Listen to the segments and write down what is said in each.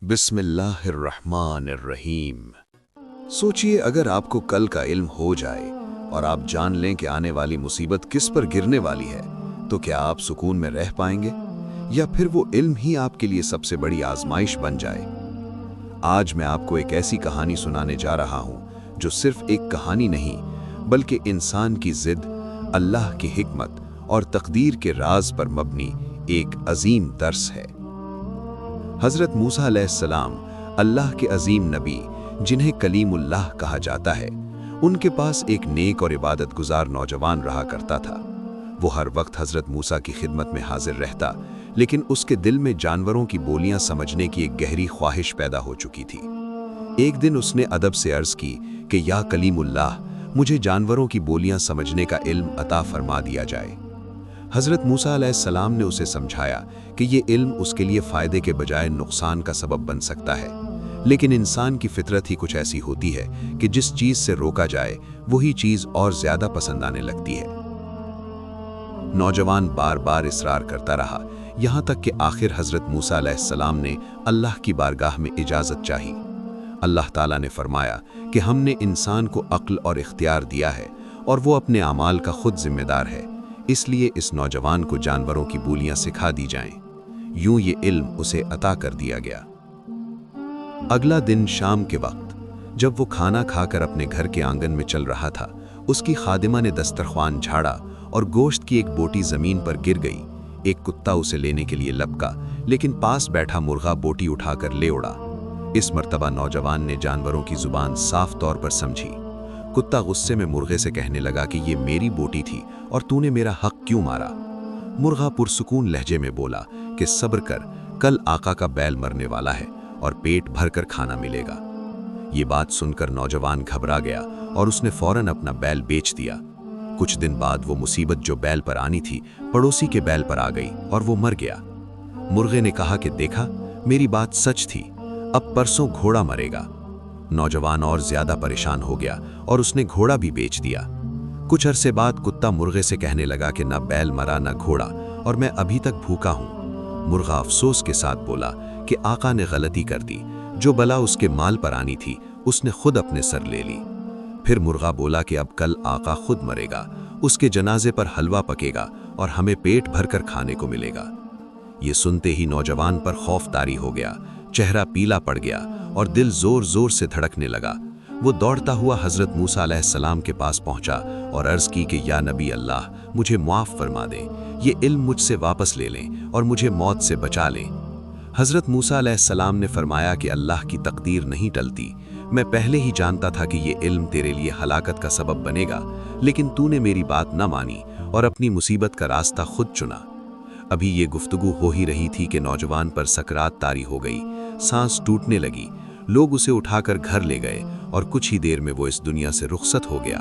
बिस्मिल्लाहिर्रहमानिर्रहीम। सोचिए अगर आपको कल का इल्म हो जाए और आप जान लें कि आने वाली मुसीबत किस पर गिरने वाली है, तो क्या आप सुकून में रह पाएंगे या फिर वो इल्म ही आपके लिए सबसे बड़ी आजमाइश बन जाए। आज मैं आपको एक ऐसी कहानी सुनाने जा रहा हूं जो सिर्फ एक कहानी नहीं बल्कि इंसान की जिद, अल्लाह की हिकमत और तकदीर के राज पर मबनी एक अजीम दर्स है। हजरत मूसा अलैहिस्सलाम अल्लाह के अजीम नबी, जिन्हें कलीमुल्लाह कहा जाता है, उनके पास एक नेक और इबादत गुजार नौजवान रहा करता था। वो हर वक्त हजरत मूसा की खिदमत में हाजिर रहता, लेकिन उसके दिल में जानवरों की बोलियां समझने की एक गहरी ख्वाहिश पैदा हो चुकी थी। एक दिन उसने अदब से अर्ज की कि या कलीमुल्लाह, मुझे जानवरों की बोलियां समझने का इल्म अता फरमा दिया जाए। हजरत मूसा अलैहिस्सलाम ने उसे समझाया कि ये इल्म उसके लिए फ़ायदे के बजाय नुकसान का सबब बन सकता है, लेकिन इंसान की फितरत ही कुछ ऐसी होती है कि जिस चीज़ से रोका जाए वही चीज़ और ज़्यादा पसंद आने लगती है। नौजवान बार बार इसरार करता रहा, यहाँ तक कि आखिर हजरत मूसा अलैहिस्सलाम ने अल्लाह की बारगाह में इजाज़त चाही। अल्लाह ताला ने फरमाया कि हमने इंसान को अक्ल और इख्तियार दिया है और वो अपने अमाल का खुद जिम्मेदार है, इसलिए इस नौजवान को जानवरों की बोलियां सिखा दी जाएं। यूं ये इल्म उसे अता कर दिया गया। अगला दिन शाम के वक्त जब वो खाना खाकर अपने घर के आंगन में चल रहा था, उसकी खादिमा ने दस्तरख्वान झाड़ा और गोश्त की एक बोटी जमीन पर गिर गई। एक कुत्ता उसे लेने के लिए लपका, लेकिन पास बैठा मुर्गा बोटी उठाकर ले उड़ा। इस मर्तबा नौजवान ने जानवरों की जुबान साफ तौर पर समझी। कुत्ता गुस्से में मुर्गे से कहने लगा कि ये मेरी बोटी थी और तूने मेरा हक क्यों मारा। मुर्गा पुरसुकून लहजे में बोला कि सब्र कर, कल आका का बैल मरने वाला है और पेट भरकर खाना मिलेगा। ये बात सुनकर नौजवान घबरा गया और उसने फौरन अपना बैल बेच दिया। कुछ दिन बाद वो मुसीबत जो बैल पर आनी थी पड़ोसी के बैल पर आ गई और वो मर गया। मुर्गे ने कहा कि देखा, मेरी बात सच थी, अब परसों घोड़ा मरेगा। नौजवान और ज्यादा परेशान हो गया और उसने घोड़ा भी बेच दिया। कुछ अरसे बाद कुत्ता मुर्गे से कहने लगा कि ना बैल मरा ना घोड़ा और मैं अभी तक भूखा हूँ। मुर्गा अफसोस के साथ बोला कि आका ने गलती कर दी, जो बला उसके माल पर आनी थी उसने खुद अपने सर ले ली। फिर मुर्गा बोला कि अब कल आका खुद मरेगा, उसके जनाजे पर हलवा पकेगा और हमें पेट भरकर खाने को मिलेगा। ये सुनते ही नौजवान पर खौफ तारी हो गया, चेहरा पीला पड़ गया और दिल जोर जोर से धड़कने लगा। वो दौड़ता हुआ हजरत मूसा अलैहिस्सलाम के पास पहुंचा और अर्ज की कि या नबी अल्लाह, मुझे माफ़ फरमा दें, ये इल्म मुझसे वापस ले लें और मुझे मौत से बचा लें। हजरत मूसा अलैहिस्सलाम ने फरमाया कि अल्लाह की तकदीर नहीं टलती, मैं पहले ही जानता था कि ये इल्म तेरे लिए हलाकत का सबब बनेगा, लेकिन तूने मेरी बात न मानी और अपनी मुसीबत का रास्ता खुद चुना। अभी ये गुफ्तगू हो ही रही थी कि नौजवान पर सकरात तारी हो गई, सांस टूटने लगी। लोग उसे उठाकर घर ले गए और कुछ ही देर में वो इस दुनिया से रुखसत हो गया।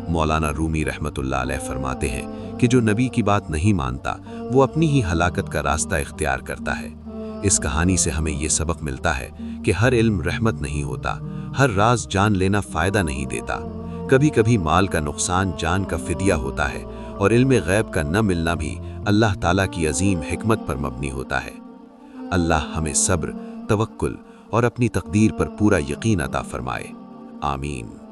मौलाना रूमी रहमतुल्लाह अलैह फरमाते हैं कि जो नबी की बात नहीं मानता वो अपनी ही हलाकत का रास्ता इख्तियार करता है। इस कहानी से हमें ये सबक मिलता है कि हर इल्म रहमत नहीं होता, हर राज जान लेना फ़ायदा नहीं देता। कभी कभी माल का नुकसान जान का फिदिया होता है और इल्म गैब का न मिलना भी अल्लाह ताला की अजीम हिकमत पर मबनी होता है। अल्लाह हमें सब्र, तवक्कुल और अपनी तकदीर पर पूरा यकीन अता फरमाए। आमीन।